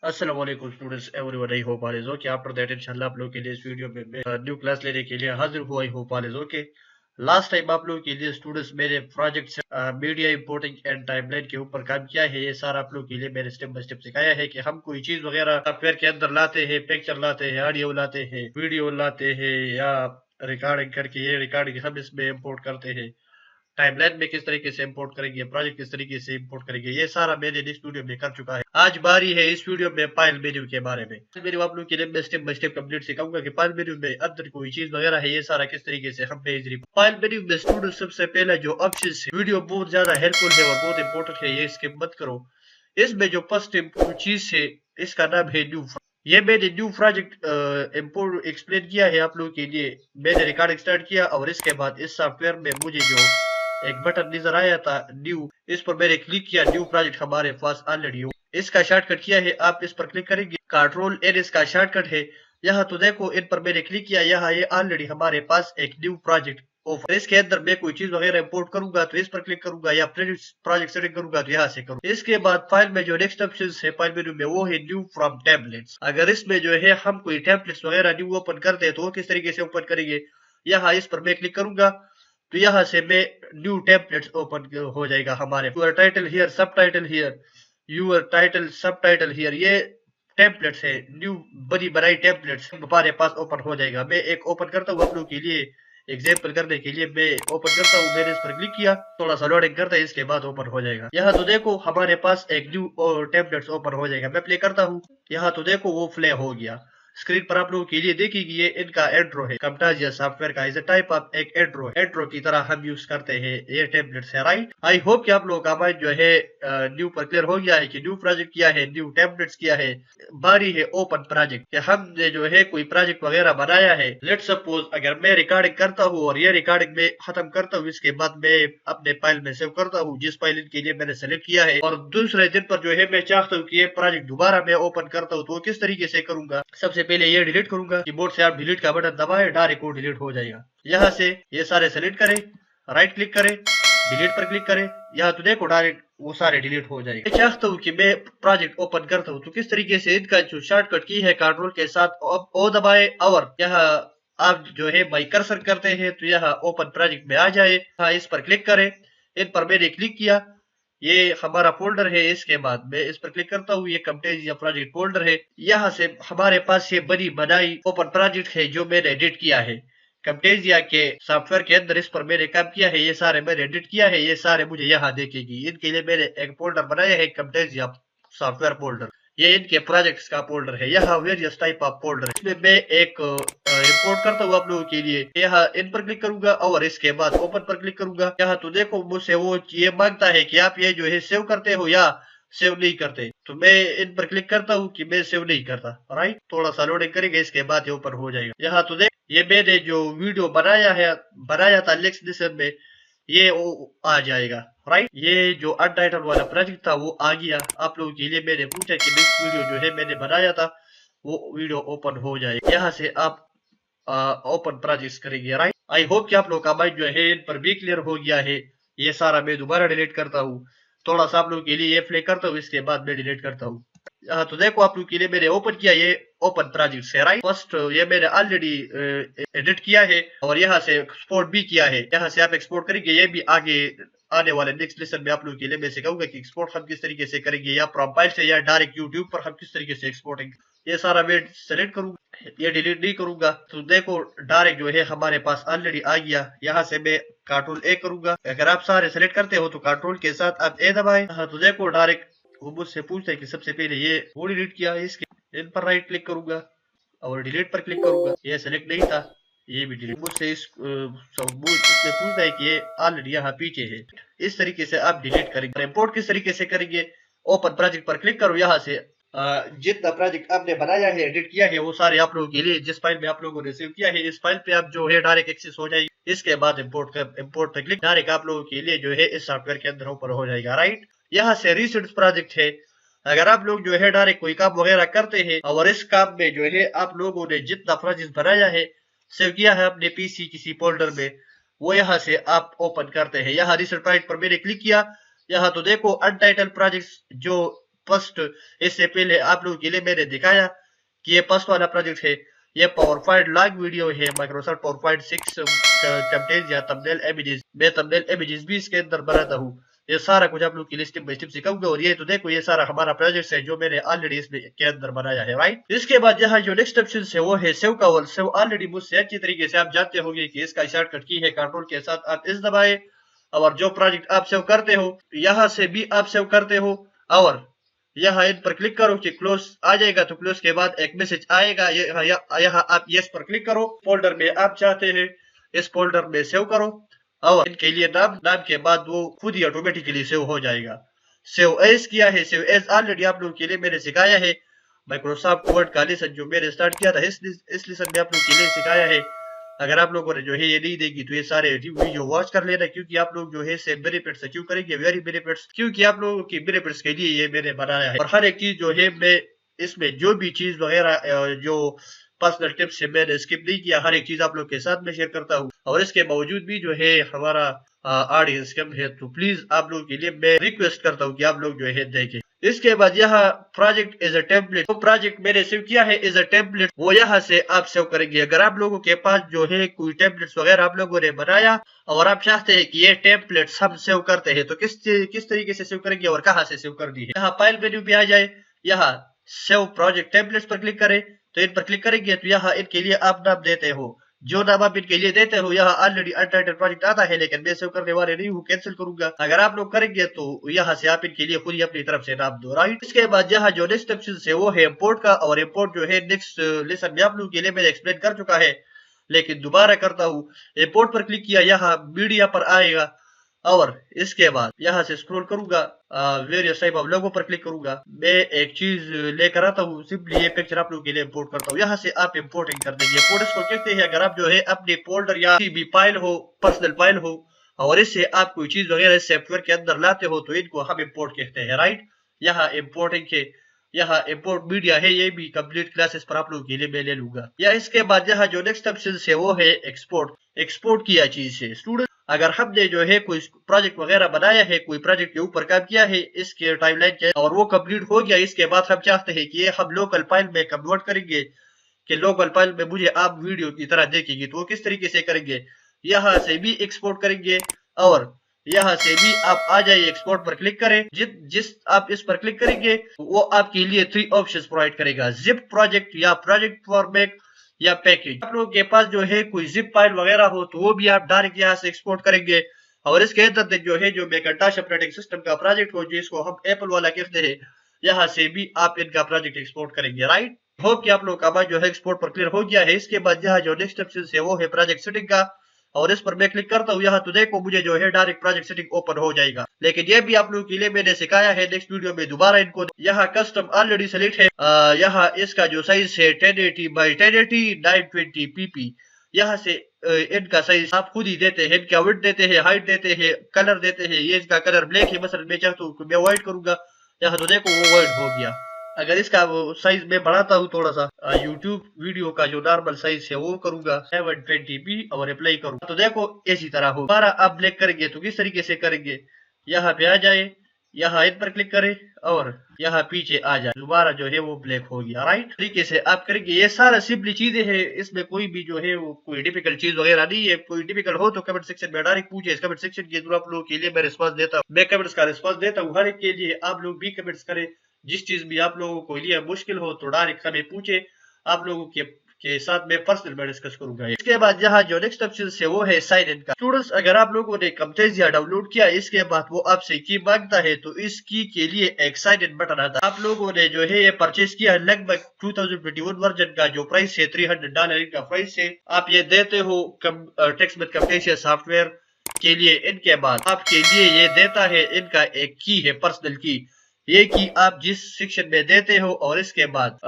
अस्सलाम वालेकुम students everyone. I hope all is okay. After that इंशाल्लाह आप लोग के लिए इस वीडियो में मैं न्यू क्लास लेने के लिए हाजिर हुआ। I hope all is okay. Last time आप लोगों के लिए स्टूडेंट्स मेरे project media importing and timeline के ऊपर काम किया है। ये सारा आप लोग के लिए मैंने स्टेप बाय स्टेप सिखाया है कि हम कोई चीज वगैरह सॉफ्टवेयर के अंदर लाते हैं, पिक्चर लाते हैं, ऑडियो लाते हैं, वीडियो लाते हैं या रिकॉर्डिंग करके ये रिकॉर्डिंग हम इसमें इंपोर्ट करते हैं। टाइमलाइन में किस तरीके से इंपोर्ट करेंगे, प्रोजेक्ट किस तरीके से इंपोर्ट करेंगे, ये सारा मैंने इस वीडियो में कर चुका है। आज बारी है इस वीडियो में फाइल मेन्यू के बारे में। मेन्यू आप लोग के लिए मैं स्टेप बाय स्टेप कंप्लीट सिखाऊंगा कि फाइल मेन्यू में अंदर कोई चीज वगैरह है, ये सारा किस तरीके से हम इजीली फाइल मेन्यू में स्टूडेंट सबसे पहले जो ऑप्शन है, वीडियो बहुत ज्यादा हेल्पफुल है और बहुत इंपॉर्टेंट है, ये स्किप मत करो। इसमें जो फर्स्ट चीज है इसका नाम है न्यू। ये मैंने न्यू प्रोजेक्ट इंपोर्ट एक्सप्लेन किया है आप लोगों के लिए। मैंने रिकॉर्डिंग स्टार्ट किया और इसके बाद इस सॉफ्टवेयर में मुझे जो एक बटन नजर आया था न्यू, इस पर मैंने क्लिक किया। न्यू प्रोजेक्ट हमारे पास ऑलरेडी हो। इसका शॉर्टकट किया है, आप इस पर क्लिक करेंगे, कंट्रोल एन इसका शॉर्टकट है। यहाँ तो देखो इन पर मैंने क्लिक किया, यहाँ ये ऑलरेडी हमारे पास एक न्यू प्रोजेक्ट ओपन। इसके अंदर मैं कोई चीज वगैरह इंपोर्ट करूंगा तो इस पर क्लिक करूंगा या प्रोजेक्ट सेटिंग करूंगा तो यहाँ से करूँ। इसके बाद फाइल में जो नेक्स्ट ऑप्शन है फाइल मेन्यू में वो है न्यू फ्रॉम टेम्पलेट्स। अगर इसमें जो है हम कोई टेम्पलेट्स वगैरह न्यू ओपन करते हैं तो वो किस तरीके से ओपन करेंगे, यहाँ इस पर मैं क्लिक करूंगा तो यहाँ से मैं न्यू टेम्पलेट्स ओपन हो जाएगा हमारे। यूर टाइटल हियर, सब टाइटल हियर, यूर टाइटल सब टाइटल हियर, ये टेम्पलेट्स है, न्यू बनी बनाई टेम्पलेट्स हमारे पास ओपन हो जाएगा। मैं एक ओपन करता हूँ आप लोगों के लिए एग्जाम्पल करने के लिए। मैं ओपन करता हूँ, मैंने इस पर क्लिक किया, थोड़ा सा लोडिंग करता है, इसके बाद ओपन हो जाएगा। यहाँ तो देखो हमारे पास एक न्यू टेम्पलेट्स ओपन हो जाएगा। मैं प्ले करता हूँ, यहाँ तो देखो वो प्ले हो गया। स्क्रीन पर आप लोगों के लिए देखिए ये इनका एड्रो है। camtasia सॉफ्टवेयर का इज अ टाइप ऑफ एक एड्रो। एड्रो की तरह हम यूज करते हैं ये टेम्पलेट्स है, राइट। आई होप कि आप लोगों का माइंड जो है न्यू पर क्लियर हो गया है कि न्यू प्रोजेक्ट किया है, न्यू टेम्पलेट्स किया है। बारी है ओपन प्रोजेक्ट। हमने जो है कोई प्रोजेक्ट वगैरह बनाया है। लेट सपोज अगर मैं रिकॉर्डिंग करता हूँ और ये रिकॉर्डिंग में खत्म करता हूँ, इसके बाद मैं अपने फाइल में सेव करता हूँ जिस फाइल के लिए मैंने सेलेक्ट किया है, और दूसरे दिन पर जो है मैं चाहता हूँ कि ये प्रोजेक्ट दोबारा मैं ओपन करता हूँ तो वो किस तरीके से करूंगा। सबसे पहले ये डिलीट करूंगा, कीबोर्ड से आप डिलीट का बटन दबाए, डायरेक्ट वो डिलीट हो जाएगा। यहाँ से ये सारे सेलेक्ट करें, राइट क्लिक करें, डिलीट पर क्लिक करें, यहाँ तो देखो डायरेक्ट वो सारे डिलीट हो जाएंगे। मैं चाहता हूँ कि मैं प्रोजेक्ट ओपन करता हूँ तो किस तरीके से इनका जो शॉर्टकट की है कंट्रोल के साथ ओ दबाए और यहाँ आप जो है बाई कर्सर करते हैं तो यहाँ ओपन प्रोजेक्ट में आ जाए। हाँ इस पर क्लिक करें, इन पर मैंने क्लिक किया, ये हमारा फोल्डर है। इसके बाद मैं इस पर क्लिक करता हूँ, ये camtasia प्रोजेक्ट फोल्डर है। यहाँ से हमारे पास ये बनी बनाई ओपन प्रोजेक्ट है जो मैंने एडिट किया है camtasia के सॉफ्टवेयर के अंदर। इस पर मैंने काम किया है, ये सारे मैंने एडिट किया है, ये सारे मुझे यहाँ देखेगी। इनके लिए मैंने एक फोल्डर बनाया है camtasia सॉफ्टवेयर फोल्डर। ये इनके प्रोजेक्ट्स का फोल्डर है। यहाँ वेरियस टाइप ऑफ फोल्डर, इसमें मैं एक इंपोर्ट करता हूँ आप लोगों के लिए। यहाँ इन पर क्लिक करूंगा और इसके बाद ओपन पर क्लिक करूंगा। यहाँ तो देखो मुझसे वो ये मांगता है कि आप ये जो है सेव करते हो या सेव नहीं करते, तो मैं इन पर क्लिक करता हूँ कि मैं सेव नहीं करता, राइट। थोड़ा सा लोडिंग करेंगे, इसके बाद ये ऊपर हो जाएगा। यहाँ तो देख ये मैंने जो वीडियो बनाया था लेक्शन में, ये वो आ जाएगा, राइट। ये जो अनटाइटल वाला प्रोजेक्ट था वो आ गया। आप लोगों के लिए मैंने पूछा कि नेक्स्ट वीडियो जो है मैंने बनाया था वो वीडियो ओपन हो जाएगा। यहाँ से आप ओपन प्रोजेक्ट करेंगे, राइट। आई होप कि आप लोगों का माइंड जो है इन पर भी क्लियर हो गया है। ये सारा मैं दोबारा डिलीट करता हूँ, थोड़ा सा आप लोगों के लिए ये प्ले करता हूँ, इसके बाद मैं डिलीट करता हूँ। तो देखो आप लोग के लिए मैंने ओपन किया, ये ओपन प्रोजेक्ट है, राइट। फर्स्ट ये मैंने ऑलरेडी एडिट किया है और यहाँ से एक्सपोर्ट भी किया है। यहाँ से आप एक्सपोर्ट करेंगे, ये भी आगे आने वाले नेक्स्ट लेसन में आप लोगों के लिए मैं सिखाऊंगा कि एक्सपोर्ट हम किस तरीके से करेंगे, या फ्रॉम फाइल से या डायरेक्ट यूट्यूब पर हम किस तरीके से एक्सपोर्टिंग। ये सारा मैं सेलेक्ट करूंगा, ये डिलीट नहीं करूंगा। तो देखो डायरेक्ट जो है हमारे पास ऑलरेडी आ गया। यहाँ से मैं कंट्रोल ए करूंगा। अगर आप सारे सेलेक्ट करते हो तो कंट्रोल के साथ आप ए दबाएं। हाँ तो देखो डायरेक्ट वो मुझसे पूछता है कि सबसे पहले ये वो डिलीट किया, इसके इन पर राइट क्लिक करूंगा और डिलीट पर क्लिक करूंगा। ये सेलेक्ट नहीं था, ये भी डिलीट। मुझसे इसमें पूछता है कि ये ऑलरेडी यहाँ पीछे है। इस तरीके से आप डिलीट करेंगे। इंपोर्ट किस तरीके से करेंगे, ओपन प्रोजेक्ट पर क्लिक करो। यहाँ से जितना प्रोजेक्ट आपने बनाया है, एडिट किया है, वो सारे आप लोगों के लिए जिस फाइल में आप लोगों ने सेव किया है, इस फाइल पे आप जो है डायरेक्ट एक्सेस हो जाएगी। इसके बाद इंपोर्ट पे क्लिक, डायरेक्ट आप लोगों के लिए जो है इस सॉफ्टवेयर के अंदर ऊपर हो जाएगा, राइट। यहाँ से रिसेंट प्रोजेक्ट है। अगर आप लोग जो है डायरेक्ट कोई काम वगैरह करते हैं और इस काम में जो है आप लोगों ने जितना प्रोजेक्ट बनाया है, सेव किया है अपने पीसी किसी फोल्डर में, वो यहाँ से आप ओपन करते हैं। यहाँ रिसेंट प्रोजेक्ट पर मैंने क्लिक किया। यहाँ तो देखो अनटाइटल प्रोजेक्ट्स जो फर्स्ट, इससे पहले आप लोगों के लिए मैंने दिखाया कि ये फर्स्ट वाला प्रोजेक्ट है। ये पावरपॉइंट लॉग वीडियो है माइक्रोसॉफ्ट पावरपॉइंट 6 कंटेंट या थंबनेल इमेजेस। मैं थंबनेल इमेजेस भी इसके अंदर बनाता हूँ। ये सारा कुछ आप लोग के लिए स्टेप बाय स्टेप सिखाऊंगा। और ये तो देखो ये सारा हमारा प्रोजेक्ट है जो मैंने ऑलरेडी इसमें के अंदर बनाया है, राइट। इसके बाद यहाँ जो नेक्स्ट ऑप्शन है वो है सेव का। सेव ऑलरेडी मुझसे अच्छी तरीके से आप जानते होंगे कि इसका शॉर्टकट की है कंट्रोल के साथ आप इस दबाए, और जो प्रोजेक्ट आप सेव करते हो यहाँ से भी आप सेव करते हो, और यहाँ इन पर क्लिक करो कि क्लोज आ जाएगा। तो क्लोज के बाद एक मैसेज आएगा, यहाँ आप यस पर क्लिक करो। फोल्डर में आप चाहते हैं इस फोल्डर में सेव करो, और इनके लिए नाम के बाद वो खुद ही ऑटोमेटिकली सेव हो जाएगा। सेव एज किया है, सेव एज ऑलरेडी आप लोगों के लिए मैंने सिखाया है। माइक्रोसॉफ्ट वर्ड का लेसन जो मैंने स्टार्ट किया था इस लेसन में आप लोगों के लिए सिखाया है। अगर आप लोगों ने जो है ये नहीं देगी तो ये सारे वीडियो वॉच कर लेना, क्योंकि आप लोग जो है से बेनिफिट्स क्यों करेंगे, वेरी बेनिफिट्स, क्योंकि आप लोगों की बेनिफिट्स के लिए ये मैंने बनाया है। और हर एक चीज जो है मैं इसमें जो भी चीज वगैरह जो पर्सनल टिप्स है मैंने स्किप नहीं किया, हर एक चीज आप लोग के साथ में शेयर करता हूँ। और इसके बावजूद भी जो है हमारा ऑडियंस कम है, तो प्लीज आप लोगों के लिए मैं रिक्वेस्ट करता हूँ कि आप लोग जो है देखें। इसके बाद यहाँ प्रोजेक्ट इज अ टेम्पलेट, वो प्रोजेक्ट मैंने सेव किया है इज अ टेम्पलेट, वो यहाँ से आप सेव करेंगे। अगर आप लोगों के पास जो है कोई टेम्पलेट्स वगैरह आप लोगों ने बनाया और आप चाहते हैं कि ये टेम्पलेट्स हम सेव करते हैं, तो किस तरीके से सेव करेंगे और कहाँ से सेव करनी है। यहाँ फाइल मेन्यू पे आ जाए, यहाँ सेव प्रोजेक्ट टेम्पलेट्स पर क्लिक करें। तो इन पर क्लिक करेंगे तो यहाँ इनके लिए आप नाम देते हो, जो नाम आप इनके लिए देते हो। यहाँ ऑलरेडी अनटाइटल्ड प्रोजेक्ट आता है, लेकिन मैं सेव करने वाले नहीं हूँ, कैंसिल करूंगा। अगर आप लोग करेंगे तो यहाँ से आप इनके लिए खुद ही अपनी तरफ से नाम दो, राइट। इसके बाद यहाँ जो नेक्स्ट ऑप्शन है वो है इम्पोर्ट का, और इम्पोर्ट जो है नेक्स्ट लेसन में आप लोगों के लिए मैंने एक्सप्लेन कर चुका है, लेकिन दोबारा करता हूँ। इम्पोर्ट पर क्लिक किया, यहाँ मीडिया पर आएगा, और इसके बाद यहाँ से स्क्रॉल करूंगा, वेरियस टाइप ऑफ लोगो पर क्लिक करूंगा। मैं एक चीज लेकर आता हूँ, सिंपली ये पिक्चर आप लोगों के लिए इंपोर्ट करता हूँ। यहाँ से आप इंपोर्टिंग कर देंगे। फोल्डर्स को कहते हैं अगर आप जो है अपने फोल्डर या किसी भी फाइल हो, पर्सनल फाइल हो, और इससे आप कोई चीज वगैरह सॉफ्टवेयर के अंदर लाते हो, तो इनको हम इंपोर्ट कहते हैं, राइट। यहाँ इंपोर्टिंग के यहाँ इंपोर्ट मीडिया है, ये भी कंप्लीट क्लासेस पर आप लोगों के लिए मैं ले लूंगा। या इसके बाद यहाँ जो नेक्स्ट ऑप्शन है वो है एक्सपोर्ट। एक्सपोर्ट किया चीज है स्टूडेंट, अगर हमने जो है कोई प्रोजेक्ट वगैरह बनाया है, कोई प्रोजेक्ट के ऊपर काम किया है इसके टाइमलाइन के, और वो कंप्लीट हो गया, इसके बाद हम चाहते हैं कि ये हम लोकल फाइल में कन्वर्ट करेंगे, कि लोकल फाइल में मुझे आप वीडियो की तरह देखेंगे, तो वो किस तरीके से करेंगे। यहाँ से भी एक्सपोर्ट करेंगे, और यहाँ से भी आप आ जाइए एक्सपोर्ट पर क्लिक करें। जिस आप इस पर क्लिक करेंगे वो आपके लिए 3 ऑप्शंस प्रोवाइड करेगा, जिप प्रोजेक्ट या प्रोजेक्ट फॉर्मेट या पैकेज। आप लोगों के पास जो है कोई जिप फाइल वगैरह हो तो वो भी आप डायरेक्ट यहाँ से एक्सपोर्ट करेंगे। और इसके अंदर जो है जो मैकिन्टॉश ऑपरेटिंग सिस्टम का प्रोजेक्ट हो, जिसको हम एप्पल वाला कहते हैं, यहाँ से भी आप इनका प्रोजेक्ट एक्सपोर्ट करेंगे, राइट। होप कि आप लोगों का बात जो है एक्सपोर्ट पर क्लियर हो गया है। इसके बाद यहाँ जो नेक्स्ट ऑप्शन है वो है प्रोजेक्ट सेटिंग का, और इस पर मैं क्लिक करता हूँ। यहाँ तो देखो मुझे जो है डायरेक्ट प्रोजेक्ट सेटिंग ओपन हो जाएगा, लेकिन ये भी आप लोगों के लिए मैंने सिखाया है नेक्स्ट वीडियो में दोबारा इनको। यहाँ कस्टम ऑलरेडी सेलेक्ट है, यहाँ इसका जो साइज है 1080 बाई 1080 920 pp। यहाँ से इनका साइज आप खुद ही देते हैं, इनका विड्थ देते हैं, हाइट देते हैं, कलर देते हैं। ये इसका कलर ब्लैक है, मसलन मैं चाहता हूँ मैं व्हाइट करूंगा, यहाँ तो देखो वो व्हाइट हो गया। अगर इसका वो साइज मैं बढ़ाता हूँ थोड़ा सा, यूट्यूब वीडियो का जो नॉर्मल साइज है वो करूंगा 720p और अप्लाई करूंगा, तो देखो इसी तरह हो। दोबारा आप ब्लैक करेंगे तो किस तरीके से करेंगे, यहाँ पे आ जाए, यहाँ इन पर क्लिक करें, और यहाँ पीछे आ जाए, दोबारा जो है वो ब्लैक हो गया, राइट। तरीके से आप करेंगे। ये सारा सिंपली चीजें हैं, इसमें कोई भी जो है वो कोई डिफिकल्ट चीज वगैरह नहीं है। कोई डिफिकल्ट हो तो कमेंट सेक्शन में डायरेक्ट पूछे, इस कमेंट सेक्शन के थ्रू आप लोगों के लिए मैं रिस्पॉन्स देता हूँ। मैं कमेंट्स का रिस्पॉन्स देता हूँ हर एक के लिए, आप लोग भी कमेंट्स करें। जिस चीज भी आप लोगों को लिए मुश्किल हो तो डायरेक्ट हमें पूछे, आप लोगों के साथ मैं पर्सनल में डिस्कस करूंगा। इसके बाद यहाँ जो नेक्स्ट ऑप्शन है वो है साइन इन का। स्टूडेंट्स अगर आप लोगों ने Camtasia डाउनलोड किया, इसके बाद वो आपसे की मांगता है, तो इस की के लिए एक साइन इन बटन आता है। आप लोगों ने जो है ये परचेज किया लगभग 2021 वर्जन का, जो प्राइस है $300 इनका प्राइस है। आप ये देते हो टेक्स्ट विद Camtasia सॉफ्टवेयर के लिए। इनके बाद आपके लिए ये देता है इनका एक की है, पर्सनल की। ये की आप जिस सेक्शन में देते हो, और इसके बाद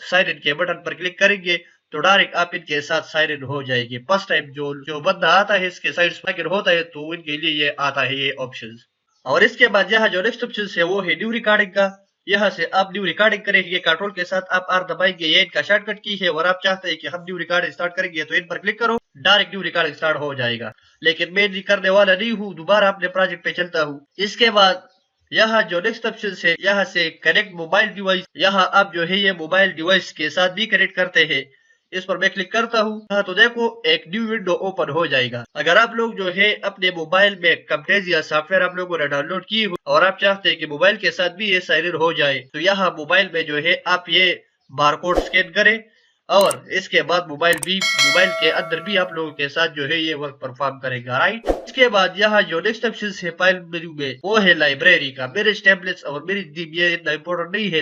साइन इन के बटन पर क्लिक करेंगे तो डायरेक्ट आप इनके साथ साइन इन हो जाएगी। फर्स्ट टाइम जो बंदा आता है इसके साइड स्पाइकर होता है, तो इनके लिए ये आता है ये ऑप्शंस। और इसके बाद यहाँ जो नेक्स्ट ऑप्शन है वो है न्यू रिकॉर्डिंग का। यहाँ से आप न्यू रिकॉर्डिंग करेंगे, कंट्रोल के साथ आप आर दबाएंगे, ये इनका शॉर्टकट की है। और आप चाहते हैं कि हम न्यू रिकॉर्डिंग स्टार्ट करेंगे, तो इन पर क्लिक करो, डायरेक्ट न्यू रिकॉर्डिंग स्टार्ट हो जाएगा। लेकिन मैं नहीं करने वाला नहीं हूँ, दोबारा अपने प्रोजेक्ट पे चलता हूँ। इसके बाद यहाँ जो नेक्स्ट ऑप्शन है, यहाँ से कनेक्ट मोबाइल डिवाइस, यहाँ आप जो है ये मोबाइल डिवाइस के साथ भी कनेक्ट करते हैं। इस पर मैं क्लिक करता हूँ। हाँ, तो देखो एक न्यू विंडो ओपन हो जाएगा। अगर आप लोग जो है अपने मोबाइल में Camtasia सॉफ्टवेयर आप लोगों ने डाउनलोड की हो और आप चाहते हैं कि मोबाइल के साथ भी ये साइन इन हो जाए, तो यहाँ मोबाइल में जो है आप ये बारकोड स्कैन करें और इसके बाद मोबाइल के अंदर भी आप लोगों के साथ जो है ये वर्क परफॉर्म करेगा, राइट। इसके बाद यहाँ जो नेक्स्ट ऑप्शन है फाइल मेन्यू में, वो है लाइब्रेरी का। मेरे टेबलेट्स और मेरी ये इतना इंपॉर्टेंट नहीं है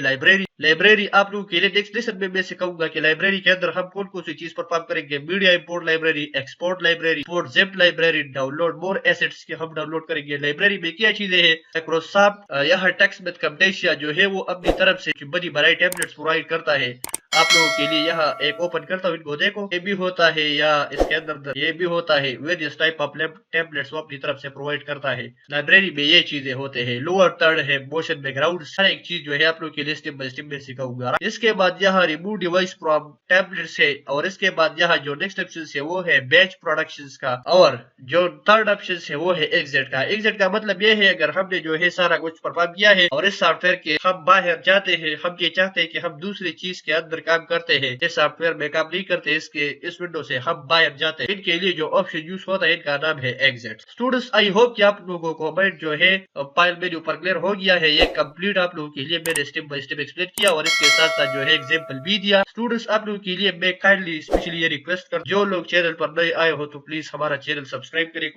लाइब्रेरी आप लोगों के लिए नेक्स्ट लेसन में मैं सिखाऊंगा कि लाइब्रेरी के अंदर हम कौन कौन सी चीज परफॉर्म करेंगे। Media import library, export library, import zip library, download more assets के हम डाउनलोड करेंगे। लाइब्रेरी में क्या चीजें हैं, माइक्रोसॉफ्ट यहाँ टेक्स्ट में Camtasia जो है वो अपनी तरफ से बड़ी बड़ी टेबलेट्स प्रोवाइड करता है आप लोगों के लिए। यहाँ एक ओपन करता हूँ, इनको देखो, ये भी होता है या इसके अंदर ये भी होता है। वेरियस टाइप ऑफ टेबलेट्स वो अपनी तरफ से प्रोवाइड करता है। लाइब्रेरी में ये चीजें होते हैं। लोअर थर्ड है, मोशन बैकग्राउंड, हर एक चीज जो है आप लोग के लिए स्टेप बाय स्टेप में सिखाऊंगा। इसके बाद यहाँ रिमूव डिवाइस फ्रॉम टैबलेट्स है और इसके बाद यहाँ जो नेक्स्ट ऑप्शन है वो है बैच प्रोडक्शन का और जो थर्ड ऑप्शन है वो है एग्जिट का। एग्जिट का मतलब ये है अगर हमने जो है सारा कुछ परफॉर्म किया है और इस सॉफ्टवेयर के हम बाहर जाते हैं, हम ये चाहते हैं कि हम दूसरी चीज के अंदर काम करते हैं, इस सॉफ्टवेयर में काम नहीं करते, इस विंडो से हम बाहर जाते हैं, इनके लिए जो ऑप्शन यूज होता है इनका नाम है एग्जिट। स्टूडेंट्स, आई होप कि आप लोगों को कमेंट जो है फाइल मेन्यू पर क्लियर हो गया है। ये कंप्लीट आप लोगों के लिए मैंने स्टेप बाय स्टेप एक्सप्लेन किया और इसके साथ साथ जो है एग्जांपल भी दिया। स्टूडेंट्स, आप लोगों के लिए मैं काइंडली स्पेशली ये रिक्वेस्ट कर, जो लोग चैनल पर नए आए हो तो प्लीज हमारा चैनल सब्सक्राइब करें,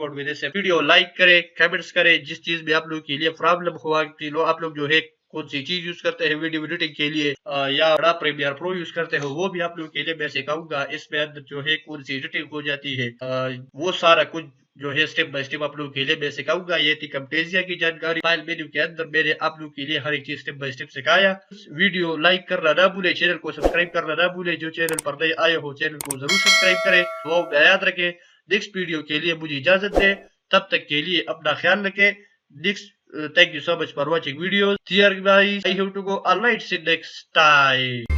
वीडियो लाइक करें, कमेंट्स करें। जिस चीज में आप लोगों के लिए प्रॉब्लम हुआ, आप लोग जो है कौन सी चीज यूज करते हैं वीडियो एडिटिंग के लिए या बड़ा प्रीमियर प्रो यूज करते हो, वो भी आप लोगों के लिए मैं सिखाऊंगा। इसमें अंदर जो है कौन सी एडिटिंग हो जाती है वो सारा कुछ जो है स्टेप बाय स्टेप आप लोगों के लिए मैं सिखाऊंगा। ये थी Camtasia की जानकारी। फाइल मेन्यू के अंदर मैंने आप लोगों के लिए हर एक चीज स्टेप बाय स्टेप सिखाया। वीडियो लाइक करना ना भूले, चैनल को सब्सक्राइब करना ना भूले। जो चैनल पर नए आए हो चैनल को जरूर सब्सक्राइब करें, वो याद रखें। नेक्स्ट वीडियो के लिए मुझे इजाजत दें, तब तक के लिए अपना ख्याल रखें। Next thank you so much for watching videos. Dear guys, I have to go. Alright, see you next time.